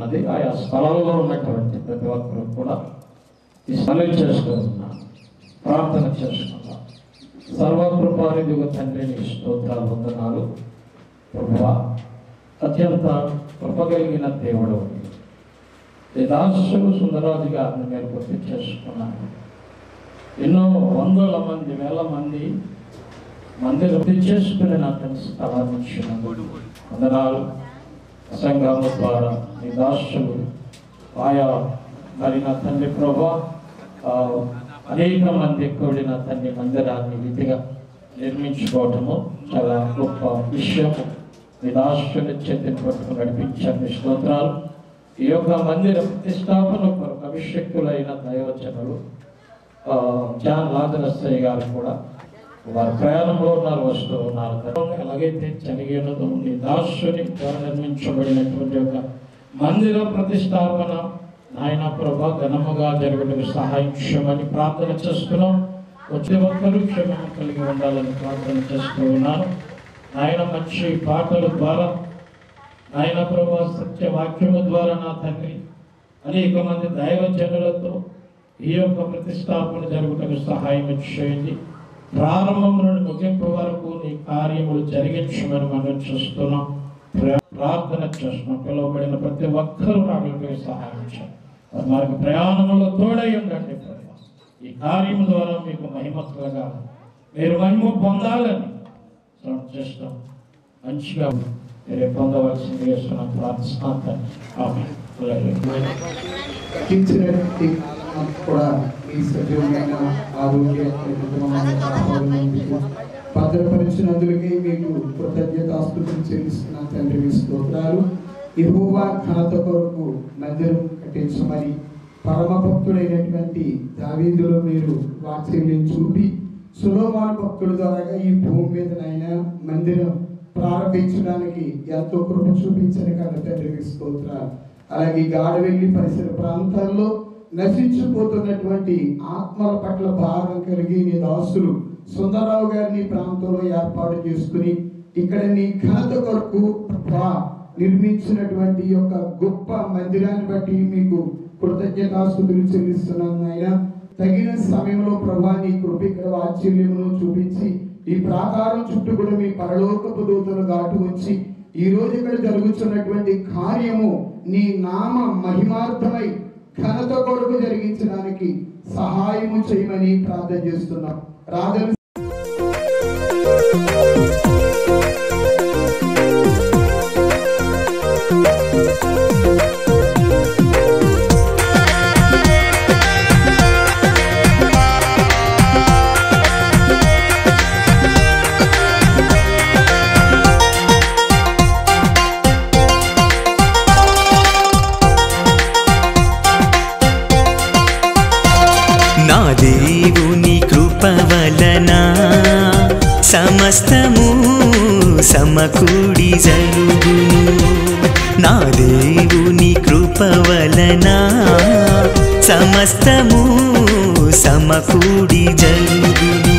ఉన్నది. ఆయా స్థలాల్లో ఉన్నటువంటి ప్రతి ఒక్కరు కూడా ఈ సమయం చేసుకుంటున్నాను, ప్రార్థన చేసుకున్నాం. సర్వకృపానిధిగా తండ్రిని స్తోత్రాలు వందనాలు. ప్రభువా, అత్యంత కృపగలిగిన దేవుడు ఈ దాసులు సుందరరాజు గారిని నేను గుర్తు చేసుకున్నాను. ఎన్నో వందల మంది, వేల మంది మందిరం చేసుకుని నాకు స్థలాన్ని ఇచ్చినందుకు వందనాలు. సంఘం ద్వారా ఈ దాసులు ఆయా మరి నా తండ్రి ప్రభా అనేక మంది కూడిన తండ్రి మందిరాన్ని విధిగా నిర్మించుకోవటము చాలా గొప్ప విషయము. ఈ దాసుని చేతిని పట్టుకుని నడిపించండి, స్తోత్రాలు. ఈ యొక్క మందిర ప్రతిష్టాపన కొరకు అభిషక్తులైన దైవజనులు జాన్ లాజరస్సయ్య గారు కూడా వారి ప్రయాణంలో ఉన్నారు, వస్తూ ఉన్నారు. ఎలాగైతే జరిగి ఉన్నదో నీ దాసుని ద్వారా నిర్మించబడినటువంటి ఒక మందిర ప్రతిష్టాపన నాయన ప్రభా ఘనముగా జరగడానికి సహాయం చేయమని ప్రార్థన చేస్తున్నాం. వచ్చే ఒక్కరు క్షేమం కలిగి ఉండాలని ప్రార్థన చేస్తూ ఉన్నాను. ఆయన మంచి పాటల ద్వారా, ఆయన ప్రభా సత్య వాక్యము ద్వారా నా తండ్రి అనేక మంది దైవజనులతో ఈ యొక్క ప్రతిష్టాపన జరుగుటకు సహాయం చేయండి. ప్రారంభం నుండి ముగింపు వరకు నీ కార్యములు జరిగించమని మనం చూస్తున్నాం, ప్రార్థన చేస్తున్నాం. పిలువబడిన ప్రతి ఒక్కరూ నాకు సహాయం చేయండి. వారికి ప్రయాణంలో తోడై ఉండండి. ఈ కార్యం ద్వారా మీకు మహిమ కలగాలి, మీరు మహిమ పొందాలని చేస్తాం. మంచిగా మీరే పొందవలసింది చేస్తున్నాం, ప్రార్థిస్తాను. కూడా ఈ సజీవమైన ఆరోగ్య భద్రపరిచినందుకే మీకు కృతజ్ఞతాస్తుతులు చెల్లిస్తున్నాను తండ్రి. మీ స్తోత్రాలు. యెహోవా ఘనత కొరకు మందిరం కట్టించమని పరమ భక్తుడైనటువంటి దావీదులో మీరు వాత్సల్యం చూపి సొలొమోను భక్తుల ద్వారా ఈ భూమి మీదనైనా మందిరం ప్రారంభించడానికి ఎంతో కృప చూపించని కదా తండ్రి. మీ స్తోత్రాలు. అలాగే గాడవెల్లి పరిసర ప్రాంతాల్లో నశించిపోతున్నటువంటి ఆత్మల పట్ల భారం కలిగి నీ దాసులు సుందరరావు గారిని ప్రాంతంలో ఏర్పాటు చేసుకుని ఇక్కడ నీ ఘనత కొరకు నిర్మించినటువంటి యొక్క గొప్ప మందిరాన్ని బట్టి మీకు కృతజ్ఞతాస్తుతులు చెల్లిస్తున్నాను ఆయన. తగిన సమయంలో ప్రభా నీ కృపిక వాత్సల్యమును చూపించి ఈ ప్రాకారం చుట్టూ కూడా మీ పరలోకపు దూతలు ఘాటు వచ్చి ఈ రోజు ఇక్కడ జరుగుతున్నటువంటి కార్యము నీ నామ మహిమార్థమై ఘనత కొరకు జరిగించడానికి సహాయము చేయమని ప్రార్థన చేస్తున్నాం. రాజు దేవుని కృప వలన సమస్తము సమకూడి జరుగును. నా దేవుని కృప వలన సమస్తము సమకూడి జరుగును.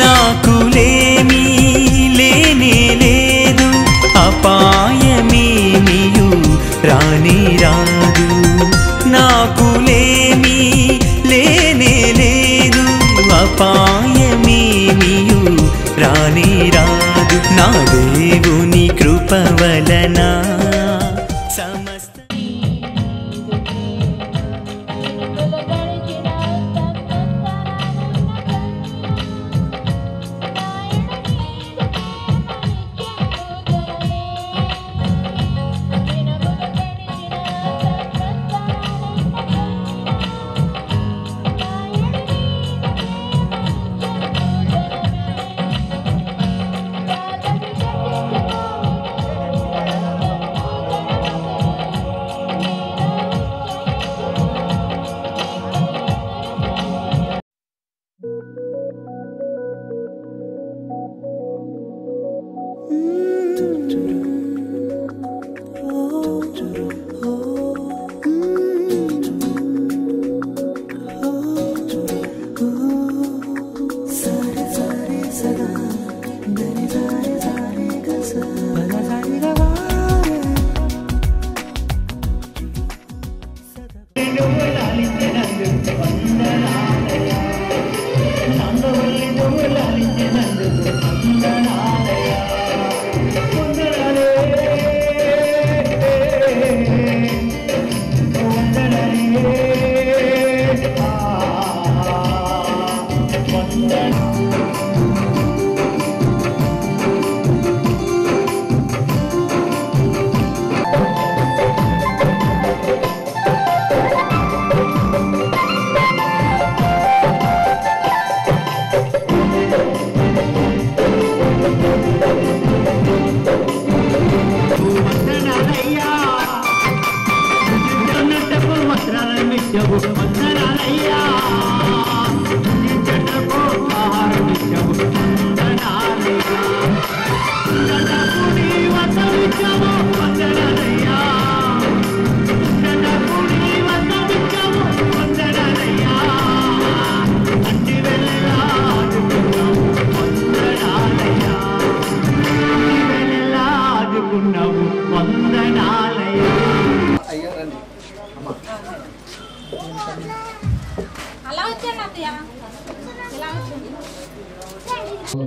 నాకులేమీ లేనే లేదు, అపాయమేమియు రానే రాదు. నాకులేమీ లేనే లేదు, అపాయమేమియు రానే రాదు. నా దేవుని కృప వలన సమస్త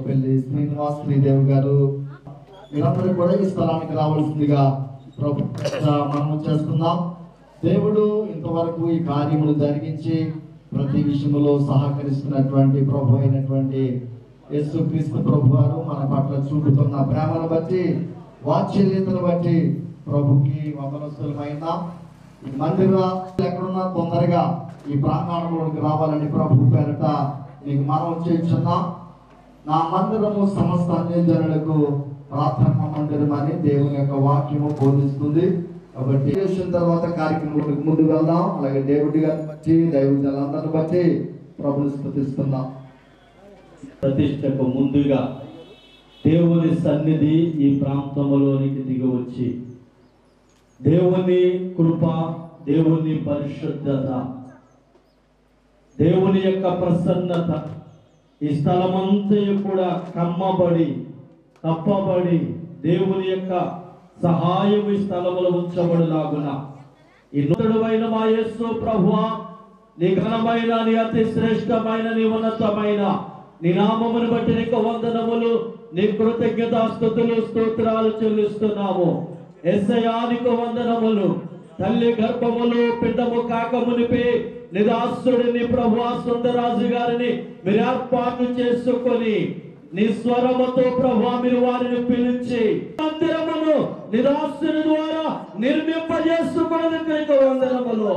పెళ్లి శ్రీనివాస్ శ్రీదేవి గారు మీరందరూ కూడా ఈ స్థలానికి రావాల్సిందిగా ప్రభు మనం చేస్తున్నాం. దేవుడు ఇంతవరకు ఈ కార్యములు జరిగించి ప్రతి విషయంలో సహకరిస్తున్నటువంటి ప్రభు అయినటువంటి యేసుక్రీస్తు ప్రభు వారు మన పట్ల చూపుతున్న ప్రేమను బట్టి వాత్సల్యతను బట్టి ప్రభుకి వందనస్తులమైన ఈ మందిర ఎక్కడున్నా తొందరగా ఈ ప్రాంగణంలోకి రావాలని ప్రభు పేరట మీకు మనం చేస్తున్నాం. నా మందిరము సమస్త అన్యజనులకు ప్రార్థన మందిరం అని దేవుని యొక్క వాక్యము బోధిస్తుంది. కాబట్టి చేసిన తర్వాత కార్యక్రమం ముందుకు వెళ్దాం. అలాగే దేవుడి గారిని బట్టి దైవజనులందరిని బట్టి ప్రభుని స్తుతిస్తున్నాం. ప్రతిష్టకు ముందుగా దేవుని సన్నిధి ఈ ప్రాంతంలోనికి దిగి వచ్చి దేవుని కృప, దేవుని పరిశుద్ధత, దేవుని యొక్క ప్రసన్నత ఈ స్థలమంతా కూడా కమ్మబడి తప్పబడి దేవుని యొక్క సహాయం ఈ స్థలములో ఉంచబడులాగున ఈ నూతనమైన మా యేసు ప్రభువా, నీ ఘనమైన, నీ అతి శ్రేష్టమైన, నీ ఉన్నతమైన నీ నామమును బట్టి నీకు వందనములు, నీ కృతజ్ఞతాస్తుతులు స్తోత్రాలు చెల్లిస్తున్నాము. యేసయ్యా నీకు వందనములు. తల్లి గర్భములు పిండము కాకమునిపే నిదాసుడిని ప్రభువా సుందరాజు గారిని మీరు ఏర్పాటు చేసుకొని నీ స్వరముతో ప్రభువా మీరు వారిని పిలిచి మందిరమును నిదాసుని ద్వారా నిర్మింపజేసుకున్నందుకు వందనములు.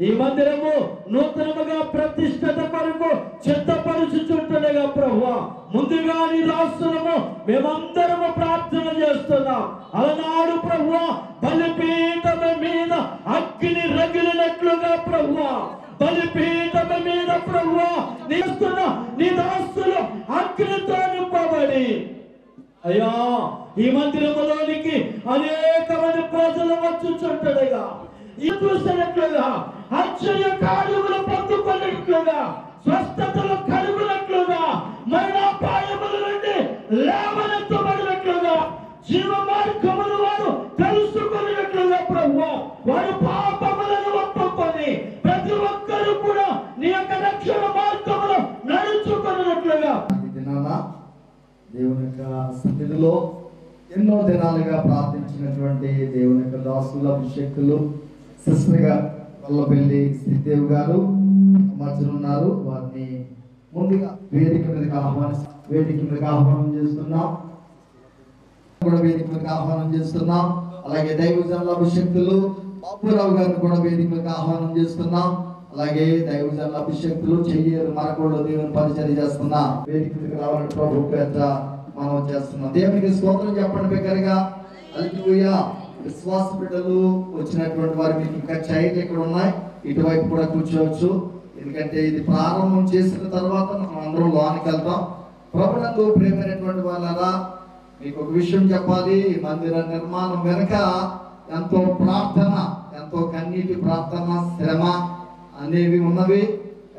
ఈ మందిరము నూతనముగా ప్రతిష్టత కొరకు చిత్తపరుచుచుంటుండగా ప్రభువా ముందుగా నీ దాసులము మేమందరము ప్రార్థన చేస్తున్నాం. అలనాడు ప్రభువా బలిపీఠం మీద అగ్ని రగిలినట్లుగా ప్రభువా బలిపీఠం మీద ప్రభువా నీ దాసులు అగ్నితో నింపబడి అయ్యా ఈ మందిరములోనికి అనేక మంది ప్రజలు వచ్చుచుంటగా చూసినట్లుగా ఆశ్చర్య కార్యములు పొందుకున్నట్లుగా స్వస్థతలు కలుగునట్లుగా మరణాపాయముల నుండి లేవనెత్తబడినట్లుగా జీవ మార్గములు వారు తెలుసుకున్నట్లుగా ప్రభువా వారు పాపములను ఒప్పుకొని ప్రతి ఒక్కరూ కూడా నీ యొక్క రక్షణ మార్గములు నడుచుకున్నట్లుగా దేవుని యొక్క సన్నిధిలో ఎన్నో దినాలుగా ప్రార్థించినటువంటి దేవుని యొక్క దాసుల అభిషేకులు సిస్టర్ గా వల్లపల్లి శ్రీదేవి గారు మధ్యలో ఉన్నారు. వారిని ముందుగా వేదిక మీదకి ఆహ్వానం చేస్తున్నాం. వేదిక మీదకి ఆహ్వానం చేస్తున్నాం. అలాగే దైవజనుల అభిషేకులు బాబురావు గారిని కూడా వేదిక మీదకి ఆహ్వానం చేస్తున్నాం. అలాగే దైవజనుల అభిషేకులు చెయ్యరు మనకు దేవుని పరిచయం చేస్తున్నా వేదిక మీదకి రావాలని ప్రభు పేద మనం చేస్తున్నాం. దేవునికి స్తోత్రం చెప్పండి బిగ్గరగా. హల్లెలూయా. విశ్వాస బిడ్డలు వచ్చినటువంటి వారు మీకు ఇంకా చైర్లు ఇక్కడ ఉన్నాయి, ఇటువైపు కూడా కూర్చోవచ్చు. ఎందుకంటే ఇది ప్రారంభం చేసిన తర్వాత మనం అందరం లోనికి వెళ్తాం. ప్రభునందు ప్రేమైనటువంటి వాళ్ళరా మీకు ఒక విషయం చెప్పాలి. మందిర నిర్మాణం వెనుక ఎంతో ప్రార్థన, ఎంతో కన్నీటి ప్రార్థన, శ్రమ అనేవి ఉన్నవి.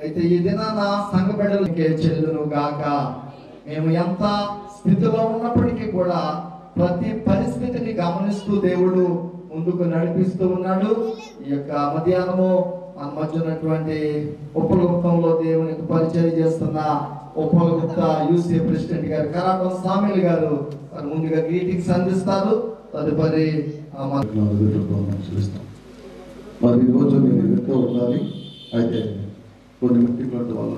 అయితే ఈ దినాన సంఘ బిడ్డలకే చెల్లును గాక. మేము ఎంత స్థితిలో ఉన్నప్పటికీ కూడా ప్రతి పరిస్థితిని గమనిస్తూ దేవుడు ముందుకు నడిపిస్తూ ఉన్నాడు. ఈ యొక్క మధ్యాహ్నము మన మధ్య ఉన్నటువంటి ఉప్పలగుప్తంలో దేవునికి పరిచయం చేస్తున్న ఉప్పలగుప్త యూసీ ప్రెసిడెంట్ గారు కరాటం సామిల్ గారు ముందుగా గ్రీటింగ్స్ అందిస్తారు. తదుపరి మరి ఈరోజు నేను ఎదుర్కొ ఉండాలి. అయితే కొన్ని మిట్టిపడ్డ వల్ల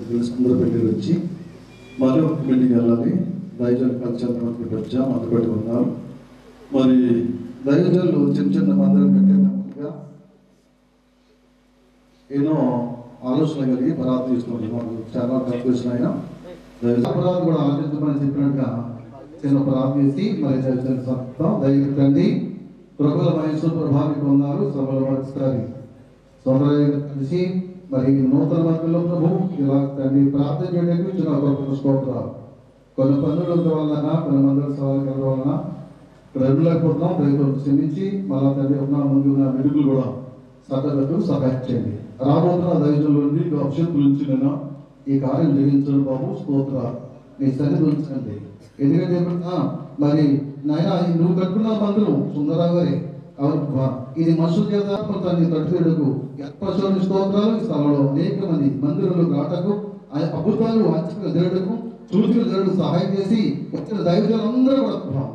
తెలుసుకుందరూ పెళ్లి వచ్చి మళ్ళీ ఒక బిల్డింగ్ వెళ్ళాలి. దైవజనులు కలిసి వచ్చా అందుబట్టి ఉన్నారు. మరి దైవజనులు చిన్న చిన్న మందిరం కట్టేటప్పుడుగా ఎన్నో ఆలోచన కలిగి పరాధ తీసుకుంటున్నాం. చాలా తక్కువ ఆయన అపరాధ కూడా ఆలోచించమని చెప్పినట్టుగా చిన్న పరాధ చేసి మరి దైవ తండ్రి ప్రభుల వయసు ప్రభావితం ఉన్నారు. సభల పరిష్కారి సోదరు కలిసి మరి నూతన మందిలో ప్రభు ఇలా తండ్రి ప్రార్థన చేయడానికి ఇచ్చిన గొప్ప స్తోత్రాలు. కొన్ని పనుల వలన కొన్ని మందుల సవాలు కలగడం వలన వెళ్ళలేకపోతున్నాం. రైతులు క్షమించి మళ్ళా తండ్రి ఉన్న ముందు ఉన్న మెరుగులు కూడా సకలకు సహాయం చేయండి. రాబోతున్న దైవజనుల నుండి భవిష్యత్తు నుంచి నేను ఈ కార్యం జరిగించడం బాబు స్తోత్రాలు మీ సన్నిధి ఉంచండి. ఎందుకంటే మరి నాయన నువ్వు కట్టుకున్న మందులు సుందరరావు గారే అవును, ఇది మనుషుల చేత తనని తట్టుకు ఎప్పటి స్తోత్రాలు. ఈ స్థలంలో అనేక మంది మందిరంలో రాటకు అద్భుతాలు ఆశ్చర్య దేవుడుకు సూచనలు దేవుడు సహాయం చేసి వచ్చిన దైవజనులందరూ కూడా ప్రభా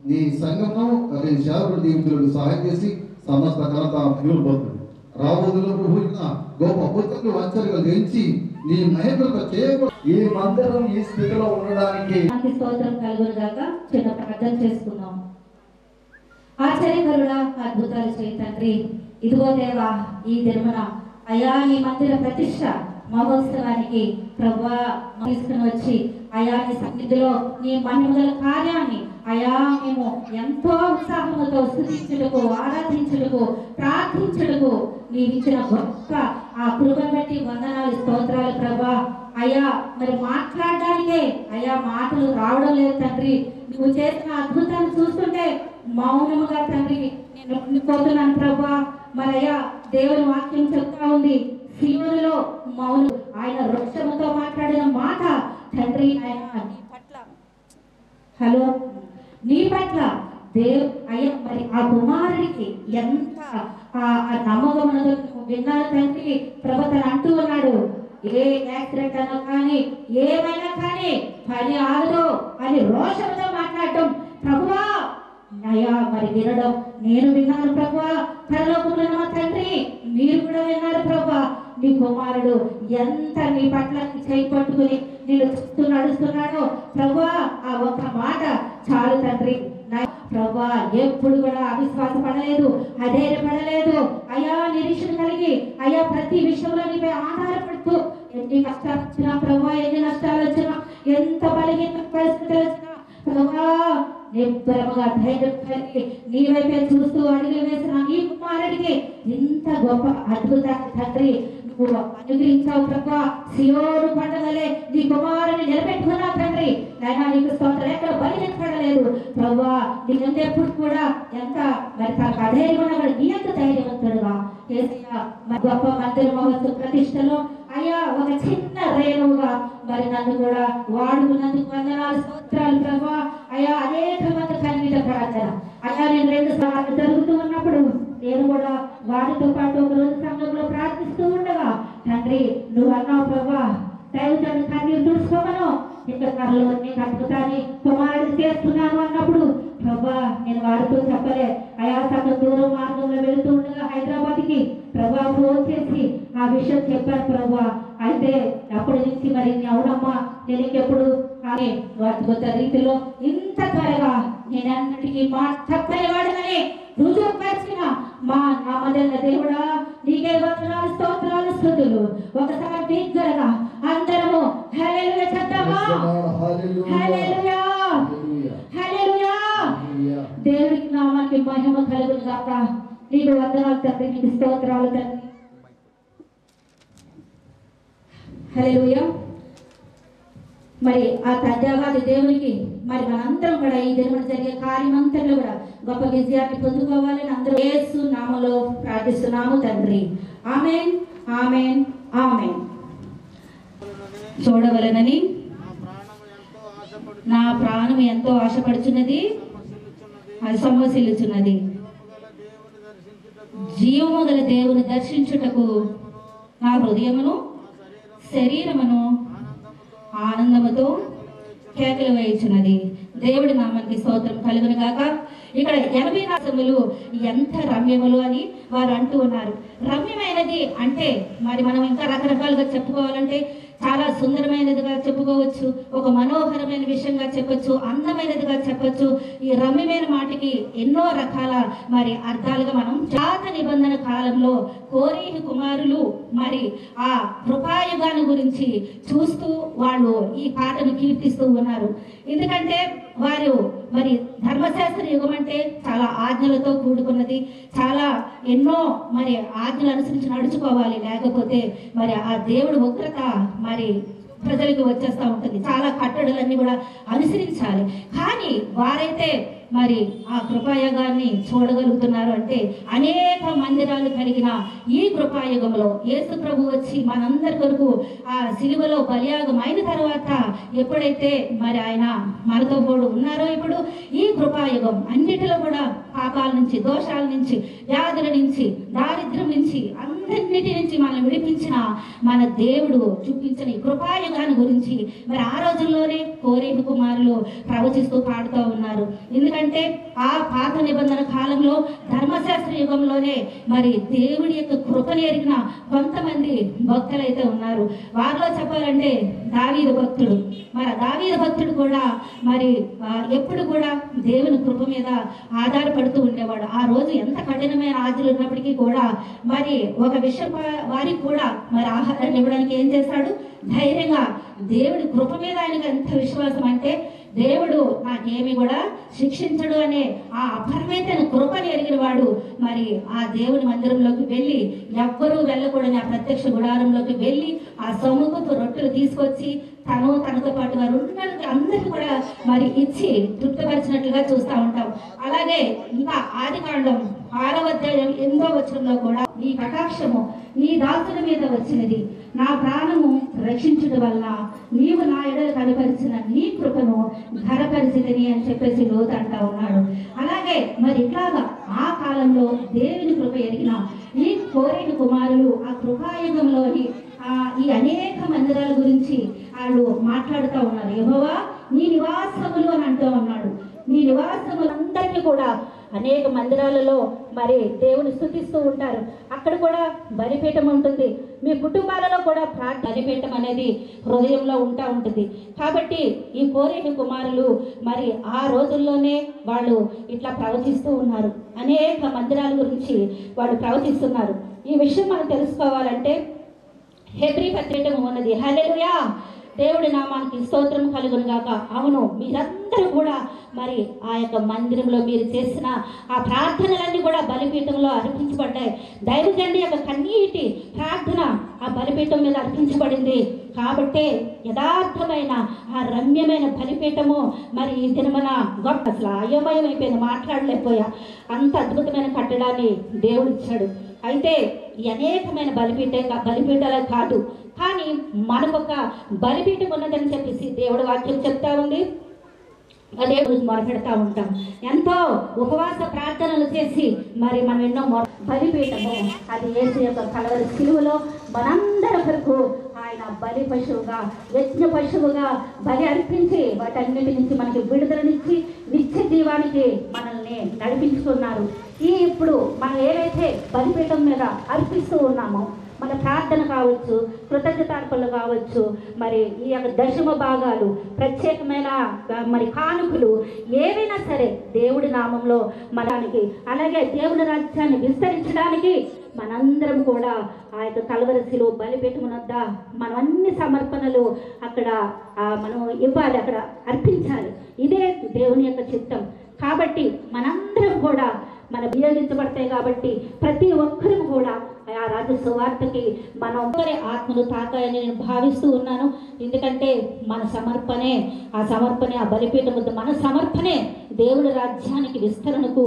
నీ సంఘంలో నీ సేవకుడు దీవితులకు సహాయం చేసి సమస్త ఘనత మిగిలిపోతుంది. రాబోతుల్లో ప్రభు గొప్ప అద్భుతాలు ఆశ్చర్యాలు జయించి నీ మహిమలకు చేయకూడదు. ఈ మందిరం ఈ స్థితిలో ఉండడానికి స్తోత్రం కలుగునుగాక. చిన్న ప్రార్థన చేసుకుందాం. ఆశ్చర్యకరుడా, అద్భుతాలు చేయి తండ్రి. ఇదిగో దేవా, ఈ దినమున అయా నీ మందిర ప్రతిష్ట మహోత్సవానికి ప్రభువా తీసుకుని వచ్చి అయా నీ సన్నిధిలో నీ మహిమల కార్యాన్ని అయా మేము ఎంతో ఉత్సాహంతో స్తుతించుటకు, ఆరాధించుటకు, ప్రార్థించుటకు నీవిచ్చిన గొప్ప ఆ కృపను బట్టి వందనాలు, స్తోత్రాలు ప్రభా. అయ్యా మరి మాట్లాడడానికే అయ్యా మాటలు రావడం లేదు తండ్రి. నువ్వు చేసిన అద్భుతాన్ని చూస్తుంటే మౌనముగా తండ్రి నేను ఉండిపోతున్నాను ప్రభా. మరి అయ్యా దేవుని వాక్యం చెప్తా ఉంది, సీయోనులో మౌనం. ఆయన వృక్షముతో మాట్లాడిన మాట తండ్రి ఆయన నీ పట్ల నీ పట్ల అయ్యా మరి ఆ కుమారుడికి ఎంత నమ్మకం ఉన్నదో విన్నాను తండ్రి. ప్రభుత్వం అంటూ ఉన్నాడు, ఏ యాక్సిడెంట్ అన్నా కానీ ఏమైనా కానీ పని ఆగదు అని రోషంతో మాట్లాడటం ప్రభువా అయ్యా మరి వినడం నేను విన్నాను ప్రభువా. పరలోకంలో మా తండ్రి మీరు కూడా విన్నారు ప్రభువా. నీ కుమారుడు ఎంత నీ పట్ల చేయి పట్టుకుని నేను చూస్తూ నడుస్తున్నాడు ప్రభువా. ఆ ఒక్క మాట చాలు తండ్రి. ప్రభువా ఎప్పుడు కూడా అవిశ్వాస పడలేదు, అధైర్యపడలేదు అయ్యా. నిరీక్షణ కలిగి అయ్యా ప్రతి విషయంలో నీపై ఆధారపడుతూ ఎన్ని కష్టాలు వచ్చినా ప్రభువా, ఎన్ని నష్టాలు వచ్చినా, ఎంత బలహీన పరిస్థితులు వచ్చినా ప్రభువా నిబ్బరముగా ధైర్యం కలిగి నీ వైపే చూస్తూ అడుగులు వేసిన నీ కుమారుడికి ఇంత గొప్ప అద్భుత తండ్రి నువ్వు అనుగ్రహించావు ప్రభా. సియోను పండుగలే నీ కుమారుని నిలబెట్టుకున్నావు తండ్రి. అయినా నీకు స్తోత్రం. ఎక్కడ బలహీనపడలేదు ప్రభువా. నీకెంతెప్పుడు కూడా ఎంత మరి తనకు అధైర్యం కూడా నీ ఎంత ధైర్యవంతుడుగా గొప్ప మందిర మహోత్సవ ప్రతిష్టలో అయ్యా ఒక చిన్న రేణువుగా మరి నన్ను కూడా వాడుకున్నందుకు వందనాలు, స్తోత్రాలు ప్రభా. అయ్యా అనేక మంది కన్నీట ప్రార్థన అయ్యా నేను 2 సార్లు జరుగుతూ ఉన్నప్పుడు నేను కూడా వారితో పాటు ఒక రోజు సంఘంలో ప్రార్థిస్తూ ఉండగా తండ్రి నువ్వు అన్నావు ప్రభా, దైవజనుడు కన్నీరు తుడుచుకోమను, ఇక్కడ కర్రలో నీకు అద్భుతాన్ని కుమారుడు చేస్తున్నాను అన్నప్పుడు ప్రభా నేను వారితో చెప్పలే. అయా సగం దూరం మార్గంలో వెళుతూ ఉండగా హైదరాబాద్కి ప్రభా ఫోన్ చేసి ఆ విషయం చెప్పాను ప్రభా. అయితే అప్పటి నుంచి మరి అవునమ్మా నేను ఇంకెప్పుడు కానీ అద్భుత రీతిలో ఇంత త్వరగా నేనన్నిటికీ మాట చెప్పలేవాడనని రుజువుపరిచిన మా నామదేన దేవుడా నీకే వందనాలు, స్తోత్రాలు, స్తుతులు. ఒకసారి బిగ్గరగా అందరము హల్లెలూయా చెప్తామా? హల్లెలూయా, హల్లెలూయా. దేవుడికి నామానికి మహిమ కలుగును గాక. నీకు వందనాలు తండ్రి, నీకు స్తోత్రాలు తండ్రి. హల్లెలూయా. మరి ఆ తండ్రి దేవునికి మరి మనందరం కూడా ఈ దినమున జరిగే కార్యమంతలో కూడా గొప్ప విజయాన్ని పొందుకోవాలని అందరూ యేసు నామములో ప్రార్థిస్తున్నాము తండ్రి. ఆమేన్, ఆమేన్, ఆమేన్. చూడవలనని నా ప్రాణం ఎంతో ఆశపడుచున్నది, అది సమ్మసిల్లుచున్నది. జీవము గల దేవుని దర్శించుటకు నా హృదయమును శరీరమును ఆనందముతో కేకలు వేయుచున్నది. దేవుడి నామానికి స్తోత్రం కలుగును గాక. ఇక్కడ 80 నాసములు ఎంత రమ్యములు అని వారు అంటూ ఉన్నారు. రమ్యమైనది అంటే మరి మనం ఇంకా రకరకాలుగా చెప్పుకోవాలంటే చాలా సుందరమైనదిగా చెప్పుకోవచ్చు, ఒక మనోహరమైన విషయంగా చెప్పొచ్చు, అందమైనదిగా చెప్పొచ్చు. ఈ రమ్యమైన మాటకి ఎన్నో రకాల మరి అర్థాలుగా మనం పాత నిబంధన కాలంలో కోరేహు కుమారులు మరి ఆ కృపాయుగాన్ని గురించి చూస్తూ వాళ్ళు ఈ పాటను కీర్తిస్తూ ఉన్నారు. ఎందుకంటే వారు మరి ధర్మశాస్త్ర యుగం అంటే చాలా ఆజ్ఞలతో కూడుకున్నది, చాలా ఎన్నో మరి ఆజ్ఞలు అనుసరించి నడుచుకోవాలి, లేకపోతే మరి ఆ దేవుడి ఉగ్రత మరి ప్రజలకు వచ్చేస్తూ ఉంటుంది. చాలా కట్టడలన్నీ కూడా అనుసరించాలి. కానీ వారైతే మరి ఆ కృపాయుగాన్ని చూడగలుగుతున్నారు అంటే అనేక మందిరాలు కలిగిన ఈ కృపాయుగంలో యేసు ప్రభు వచ్చి మనందరి కొరకు ఆ సిలువలో బలియాగం అయిన తర్వాత ఎప్పుడైతే మరి ఆయన మనతో కూడా ఉన్నారో ఇప్పుడు ఈ కృపాయుగం అన్నిటిలో కూడా పాపాల నుంచి, దోషాల నుంచి, వ్యాధుల నుంచి, దారిద్ర్యం నుంచి, అన్నిటి నుంచి మనల్ని విడిపించిన మన దేవుడు చూపించిన ఈ కృపాయుగాన్ని గురించి మరి ఆ రోజుల్లోనే కోరేహు కుమారులు ప్రవచిస్తూ పాడుతూ ఉన్నారు. ఎందుకంటే ఆ పాత నిబంధన కాలంలో ధర్మశాస్త్ర యుగంలోనే మరి దేవుడి యొక్క కృపను ఎరిగిన కొంతమంది భక్తులు అయితే ఉన్నారు. వారిలో చెప్పాలంటే దావీదు భక్తుడు. మరి దావీదు భక్తుడు కూడా మరి ఎప్పుడు కూడా దేవుని కృప మీద ఆధారపడుతూ ఉండేవాడు. ఆ రోజు ఎంత కఠినమైన ఆజ్ఞలు ఉన్నప్పటికీ కూడా మరి ఒక విషయం వారికి కూడా మరి ఆహారాన్ని ఇవ్వడానికి ఏం చేశాడు? ధైర్యంగా దేవుడి కృప మీద ఆయనకు ఎంత విశ్వాసం అంటే దేవుడు నాకేమి కూడా శిక్షించడు అనే ఆ అపరమైన కృపని ఎరిగిన వాడు మరి ఆ దేవుని మందిరంలోకి వెళ్ళి ఎవ్వరూ వెళ్ళకూడని ఆ ప్రత్యక్ష గుడారంలోకి వెళ్ళి ఆ సముఖపు రొట్టెలు తీసుకొచ్చి తనతో పాటు వారు అందరికీ కూడా మరి ఇచ్చి తృప్తిపరిచినట్లుగా చూస్తూ ఉంటాం. అలాగే ఇంకా ఆదికాండం 6వ అధ్యాయం 8వ వచనంలో కూడా నీ కటాక్షము నీ దాసుని మీద వచ్చినది, నా ప్రాణము రక్షించుట వల్ల నీవు నా ఎడలు కనపరిచిన నీ కృపను ఘనపరిచితిని అని చెప్పేసి లోతు అంటా ఉన్నాడు. అలాగే మరి ఇట్లాగా ఆ కాలంలో దేవుని కృప ఎరిగిన ఈ కోరేటి కుమారులు ఆ కృపాయుగంలోని ఈ అనేక మందిరాల గురించి వాళ్ళు మాట్లాడుతూ ఉన్నారు. యెహోవా నీ నివాసములు అని అంటూ ఉన్నాడు. నీ నివాసములందరికీ కూడా అనేక మందిరాలలో మరి దేవుని స్తుతిస్తూ ఉంటారు. అక్కడ కూడా బలిపీఠం ఉంటుంది. మీ కుటుంబాలలో కూడా బలిపీఠం అనేది హృదయంలో ఉంటుంది. కాబట్టి ఈ కోరేటి కుమారులు మరి ఆ రోజుల్లోనే వాళ్ళు ఇట్లా ప్రవచిస్తూ ఉన్నారు. అనేక మందిరాల గురించి వాళ్ళు ప్రవచిస్తున్నారు. ఈ విషయం మనం తెలుసుకోవాలంటే హెబ్రీ పత్రిక ఉన్నది. హల్లెలూయా, దేవుడి నామానికి స్తోత్రం కలుగును గాక. అవును, మీరందరూ కూడా మరి ఆ యొక్క మందిరంలో మీరు చేసిన ఆ ప్రార్థనలన్నీ కూడా బలిపీఠంలో అర్పించబడ్డాయి. దైవజనుడి యొక్క కన్నీటి ప్రార్థన ఆ బలిపీఠం మీద అర్పించబడింది. కాబట్టే యథార్థమైన ఆ రమ్యమైన బలిపీఠము మరి ఈ దినమన గొప్ప అసలు అయోమయం అయిపోయింది, మాట్లాడలేకపోయా. అంత అద్భుతమైన కట్టడాన్ని దేవుడు ఇచ్చాడు. అయితే ఈ అనేకమైన బలిపీఠాలే కాదు, కానీ మనకొక బలిపీఠం ఉన్నదని చెప్పేసి దేవుడు వాక్యం చెప్తా ఉంది. అదే మొరపెడతా ఉంటాం. ఎంతో ఉపవాస ప్రార్థనలు చేసి మరి మనం ఎన్నో బలిపీఠము అది యేసు యొక్క కలవరి సిలువలో మనందరి వరకు ఆయన బలి పశువుగా, యజ్ఞ పశువుగా బలి అర్పించి వాటన్నిటి నుంచి మనకి విడుదలనిచ్చి నిత్య జీవానికి మనల్ని నడిపించుకున్నారు. ఇప్పుడు మనం ఏవైతే బలిపీఠం మీద అర్పిస్తూ ఉన్నామో మన ప్రార్థన కావచ్చు, కృతజ్ఞతార్పణలు కావచ్చు, మరి ఈ యొక్క దశమ భాగాలు, ప్రత్యేకమైన మరి కానుకలు ఏవైనా సరే దేవుడి నామంలో మనకి, అలాగే దేవుడి రాజ్యాన్ని విస్తరించడానికి మనందరం కూడా ఆ యొక్క కలవరి శిలువ బలిపీఠమునొద్ద మనం అన్ని సమర్పణలు అక్కడ మనం ఇవ్వాలి, అక్కడ అర్పించాలి. ఇదే దేవుని యొక్క చిత్తం. కాబట్టి మనందరం కూడా మన వినియోగించబడతాయి. కాబట్టి ప్రతి ఒక్కరూ కూడా ఆ రాజు సువార్తకి మన ఒక్కరే ఆత్మలు తాకాయని నేను భావిస్తూ ఉన్నాను. ఎందుకంటే మన సమర్పణే ఆ బలిపీఠం వద్ద మన సమర్పణే దేవుడి రాజ్యానికి విస్తరణకు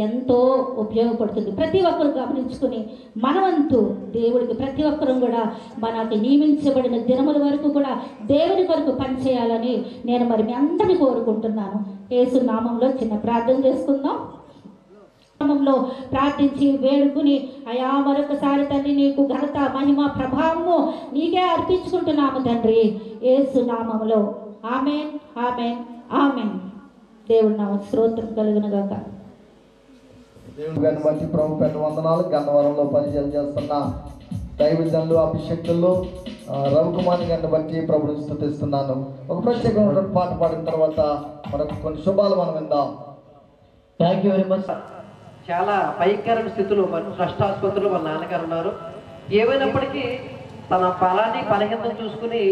ఎంతో ఉపయోగపడుతుంది. ప్రతి ఒక్కరు గమనించుకుని మనవంతు దేవుడికి ప్రతి ఒక్కరూ కూడా మనకి నియమించబడిన దినముల వరకు కూడా దేవుడి కొరకు పనిచేయాలని నేను మరి మీ అందరినీ కోరుకుంటున్నాను. యేసు నామంలో చిన్న ప్రార్థన చేసుకుందాం. నామంలో ప్రార్థించి వేడుకుని అయా మరొకసారి తండ్రి నీకు ఘనత, మహిమ, ప్రభావము నీకే అర్పించుకుంటున్నాము తండ్రి యేసు నామములో. ఆమేన్, ఆమేన్, ఆమేన్. దేవుడి నామ స్తోత్రం కలుగును గాక. దేవుని గారిని బట్టి ప్రభు పెద్ద వందనాలు. గన్నవరంలో పరిచయం చేస్తున్న దైవజనులు, అభిషేకులు రవికుమార్ గారిని బట్టి ప్రభుని స్తుతిస్తున్నాను. ఒక ప్రత్యేకమైన పాట పాడిన తర్వాత మనకు కొన్ని శుభాలు మనం విందాం. Thank you very much. చాలా భయంకరమైన స్థితిలో కష్టాసుపత్రులు వాళ్ళ నాన్నగారు ఉన్నారు. ఏమైనప్పటికీ తన బలాన్ని బలహీనతను చూసుకుని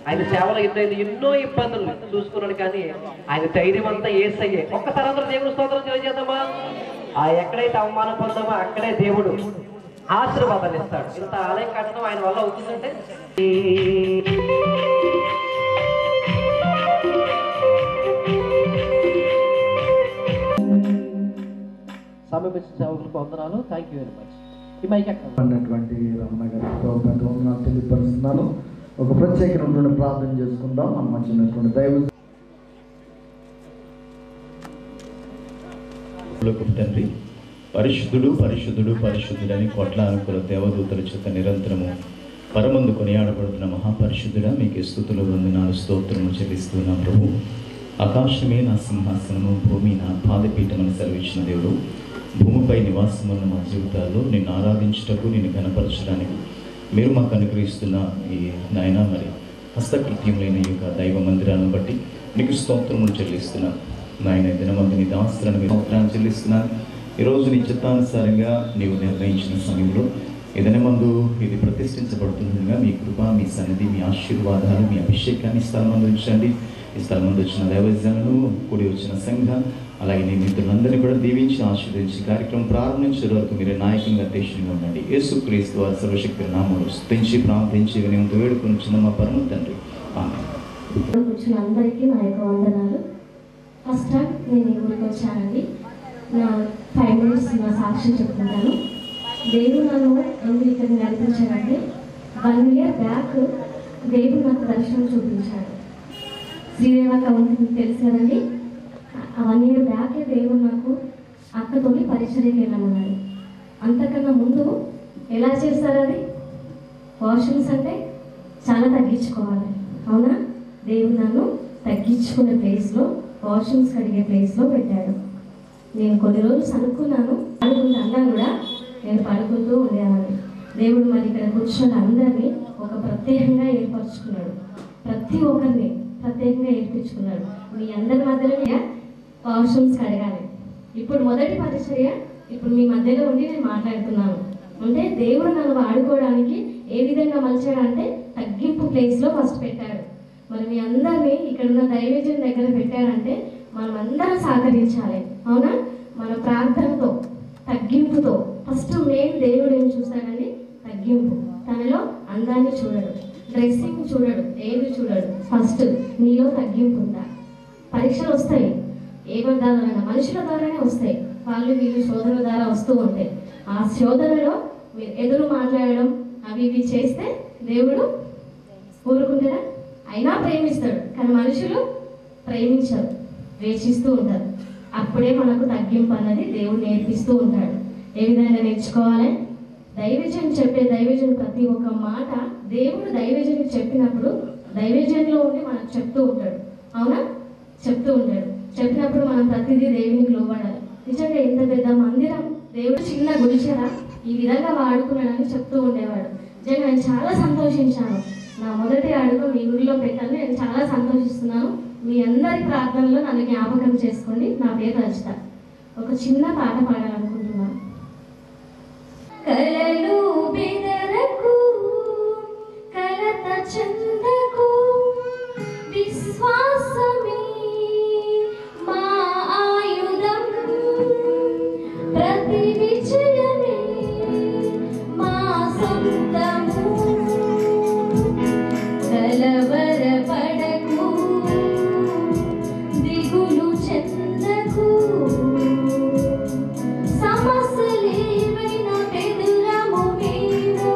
ఆయన సేవలు ఎన్నో ఇబ్బందులు చూసుకున్నాడు. కానీ ఆయన ధైర్యం అంతా యేసయ్యే. ఒక్క తర్వాత దేవుడు స్తోత్రం తెలియజేద్దామా? ఎక్కడైతే అవమానం పొందామో అక్కడే దేవుడు ఆశీర్వాదాలు ఇస్తాడు. ఇంత ఆలయం కట్టడం ఆయన వల్ల అవుతుందంటే ప్రారంభ సేవకులకు వందనాలు. Thank you very much. ఈ మైక్ ఎక్కడ అన్నటువంటి రమణ గారికి పెద్ద తెలియపరుస్తున్నాను. ఒక ప్రత్యేకమైనటువంటి ప్రార్థన చేసుకుందాం. మన మధ్యనటువంటి దైవ తండ్రి, పరిశుద్ధుడు పరిశుద్ధుడు పరిశుద్ధుడని కోట్ల అనుకుల దేవదూతల చేత నిరంతరము పరమందు కొనియాడబడుతున్న మహాపరిశుద్ధుడా, మీకు స్తుతులు వందనాలు స్తోత్రము చెల్లిస్తున్నాం ప్రభు. ఆకాశమే నా సింహాసనము, భూమి నా పాదపీఠమని సెలవిచ్చిన దేవుడు, భూమిపై నివాసం ఉన్న మా జీవితాల్లో నిన్ను ఆరాధించుటకు, నిన్ను ఘనపరచడానికి మీరు మాకు అనుగ్రహిస్తున్న ఈ నాయన మరి హస్తకృత్యములైన ఈ యొక్క దైవ మందిరాలను బట్టి నీకు స్తోత్రములు చెల్లిస్తున్నాను. నాయన దినమందు నీ దాసులను మీరు స్తోత్రాన్ని చెల్లిస్తున్నాను. ఈరోజు నీ చిత్తానుసారంగా నీవు నిర్ణయించిన సమయంలో ఈ దినమందు ఇది ప్రతిష్ఠించబడుతుండగా మీ కృప, మీ సన్నిధి, మీ ఆశీర్వాదాలు, మీ అభిషేకాన్ని స్థలమందు ఉంచండి. ఈ స్థలమందు వచ్చిన దైవజనులను, కూడి వచ్చిన సంఘం, అలాగే నీ మిత్రులందరినీ కూడా దీవించి ఆశీర్వదించి కార్యక్రమం ప్రారంభించే వరకు మీరు నాయకంగా అధ్యక్షునిగా ఉండండి. యేసుక్రీస్తు వారి సర్వశక్తి నామములో స్తుతించి ప్రార్థించి వినయంతో వేడుకొనుచున్న మా పరమ తండ్రి, ఆమేన్. కూర్చున్న అందరికీ నా యొక్క వందనాలు. ఫస్ట్ టైం నేను ఈ ఊరికి వచ్చానండి. నా 5 minutes నా సాక్ష్యం చెప్తున్నాను. దేవుడు నన్ను ఎందుకు ఇక్కడ నడిపించాడంటే 1 year బ్యాక్ దేవుడు నాకు దర్శనం చూపించాడు. శ్రీదేవక ఉంటుంది తెలుసు కదండి. 1 year బ్యాకే దేవుడు నాకు అక్కతోటి పరిచర్యకి వెళ్ళమన్నాడు. అంతకన్నా ముందు ఎలా చేస్తారు అది? వాష్రూమ్స్ అంటే చాలా తగ్గించుకోవాలి, అవునా? దేవుడు నన్ను తగ్గించుకునే ప్లేస్లో, వాష్రూమ్స్ కడిగే ప్లేస్లో పెట్టాడు. నేను కొన్ని రోజులు అనుకున్నాను, పడుకుంటూ అన్నా కూడా నేను పడుకుంటూ ఉండేవాడిని. దేవుడు మరి ఇక్కడ కూర్చొని అందరినీ ఒక ప్రత్యేకంగా ఏర్పరచుకున్నాడు. ప్రతి ఒక్కరిని ప్రత్యేకంగా ఏర్పించుకున్నాడు. మీ అందరి మధ్యలో వాష్రూమ్స్ కడగాలి. ఇప్పుడు మొదటి పరిచర్య ఇప్పుడు మీ మధ్యలో ఉండి నేను మాట్లాడుతున్నాను. అంటే దేవుడు నన్ను వాడుకోవడానికి ఏ విధంగా మలిచాడంటే తగ్గింపు ప్లేస్లో ఫస్ట్ పెట్టాడు. మరి మీ అందరినీ ఇక్కడ ఉన్న దైవజన్ దగ్గర పెట్టారంటే మనం అందరం సహకరించాలి, అవునా? మన ప్రార్థనతో, తగ్గింపుతో. ఫస్ట్ మెయిన్ దేవుడు ఏం చూస్తాడండి? తగ్గింపు. తనలో అందాన్ని చూడడు, డ్రెస్సింగ్ చూడడు, ఏది చూడడు. ఫస్ట్ నీలో తగ్గింపు ఉందా? పరీక్షలు వస్తాయి, ఎవరి ద్వారా? మనుషుల ద్వారానే వస్తాయి. వాళ్ళు వీళ్ళు శోధన ద్వారా వస్తూ ఉంటాయి. ఆ శోధనలో మీరు ఎదురు మాట్లాడడం అవి ఇవి చేస్తే దేవుడు ఊరుకుంటారా? అయినా ప్రేమిస్తాడు, కానీ మనుషులు ప్రేమించరు, ద్వేషిస్తూ ఉంటారు. అప్పుడే మనకు తగ్గింపు అన్నది దేవుడు నేర్పిస్తూ ఉంటాడు. ఏ విధంగా నేర్చుకోవాలి? దైవజన్ చెప్పే దైవజన్ ప్రతి ఒక్క మాట దేవుడు దైవజన్కి చెప్పినప్పుడు దైవజన్లో ఉండి మనకు చెప్తూ ఉంటాడు, అవునా? చెప్తూ ఉంటాడు. చెప్పినప్పుడు మనం ప్రతిదీ దేవునికి లోబడాలి. నిజంగా ఇంత పెద్ద మందిరం దేవుడు చిన్న గుడిచెరా ఈ విధంగా వాడుకున్నాడని చెప్తూ ఉండేవాడు. నిజంగా నేను చాలా సంతోషించాను. నా మొదటి అడుగు మీ ఊరిలో పెట్టాలని నేను చాలా సంతోషిస్తున్నాను. మీ అందరి ప్రార్థనలో నన్ను జ్ఞాపకం చేసుకోండి. నా పేరు రచిత. ఒక చిన్న పాట పాడాలనుకుంటున్నాను. కలలు బెదరకు, కలత చందకు, విశ్వాసమే మా ఆయుధం, ప్రతి విజయమే మా సొంతము. కలవరపడకు, దిగులు చెందకు, సమస్యలేవైనా ఎదురము మేము,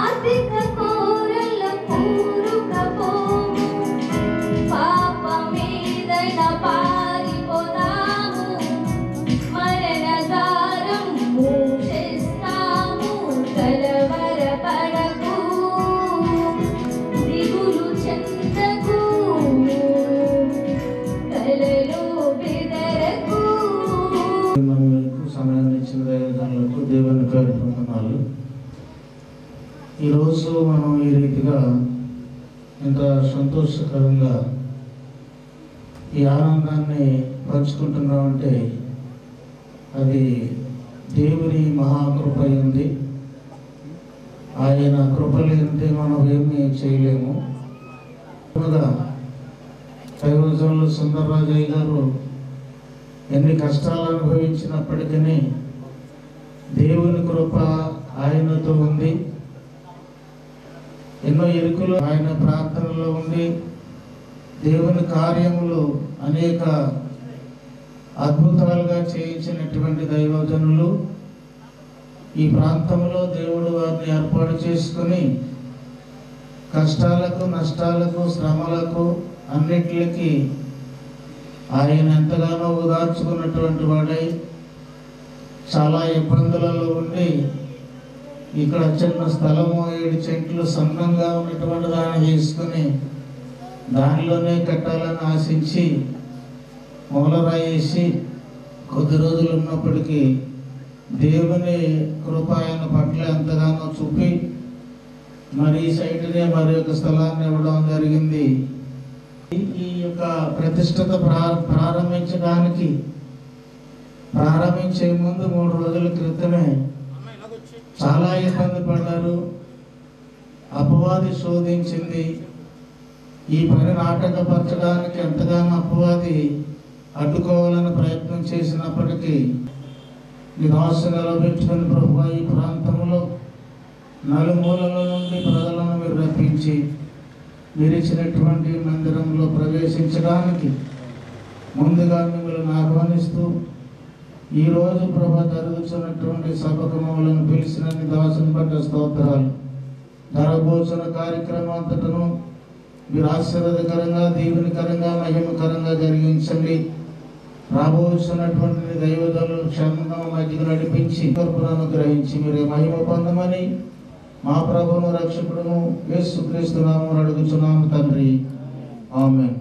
ఆర్థిక కోరల కూరుకపోము, పాపమేదైనా పారిపోదాము, మరణ దారం మూసేస్తాము. కలవరపడకు, దిగులు చెందకు, కలలో బెదరకు. మనకు సమయాన్ని ఇచ్చిన దైవజనులకు దేవుని పేరు వందనాలు. ఈరోజు మనం ఈ రీతిగా ఎంత సంతోషకరంగా ఈ ఆనందాన్ని పంచుకుంటున్నామంటే అది దేవుని మహాకృప ఉంది. ఆయన కృప లేదంటే మనం ఏమీ చేయలేము. దైవజనులు సుందరరాజయ్య గారు ఎన్ని కష్టాలు అనుభవించినప్పటికీ దేవుని కృప ఆయనతో ఉంది. ఎన్నో ఇరుకులు ఆయన ప్రార్థనలో ఉండి దేవుని కార్యములు అనేక అద్భుతాలుగా చేయించినటువంటి దైవజనులు ఈ ప్రాంతంలో దేవుడు వారిని ఏర్పాటు చేసుకుని కష్టాలకు, నష్టాలకు, శ్రమలకు అన్నిటికీ ఆయన ఎంతగానో ఓదార్చుకున్నటువంటి వాడై చాలా ఇబ్బందులలో ఉండి ఇక్కడ చిన్న స్థలము 7 చెట్లు సన్నంగా ఉన్నటువంటి దాన్ని తీసుకుని దానిలోనే కట్టాలని ఆశించి మూలరాయేసి కొద్ది రోజులు ఉన్నప్పటికీ దేవుని కృప ఆయన పట్ల ఎంతగానో చూపి మరి ఈ సైట్నే మరి ఒక స్థలాన్ని ఇవ్వడం జరిగింది. ఈ యొక్క ప్రతిష్టత ప్రారంభించే ముందు 3 రోజుల క్రితమే చాలా ఇబ్బంది పడ్డారు. అపవాది శోధించింది. ఈ పని నాటకపరచడానికి ఎంతగానో అపవాది అడ్డుకోవాలని ప్రయత్నం చేసినప్పటికీ ఈ దాసు నిలబెట్టుకుని ప్రభువా ఈ ప్రాంతంలో నలుమూలల నుండి ప్రజలను మీరు రప్పించి మీరు ఇచ్చినటువంటి మందిరంలో ప్రవేశించడానికి ముందుగా మిమ్మల్ని ఆహ్వానిస్తూ ఈరోజు ప్రభా జరుగుతున్నటువంటి సభకు మమ్మల్ని పిలిచినన్ని దాసుని పట్ల స్తోత్రాలు. ధరభోజన కార్యక్రమం అంతటను మీరు ఆశీర్వాదకరంగా, దీవెనకరంగా, మహిమకరంగా జరిగించండి. రాబోతున్నటువంటి దైవజనులు క్షేమంగా మధ్యకు నడిపించి కృపను గ్రహించి మీరు మహిమ పొందమని మా ప్రభువును రక్షకుడును యేసుక్రీస్తు నామమున అడుగుచున్నాము తండ్రి. ఆమేన్.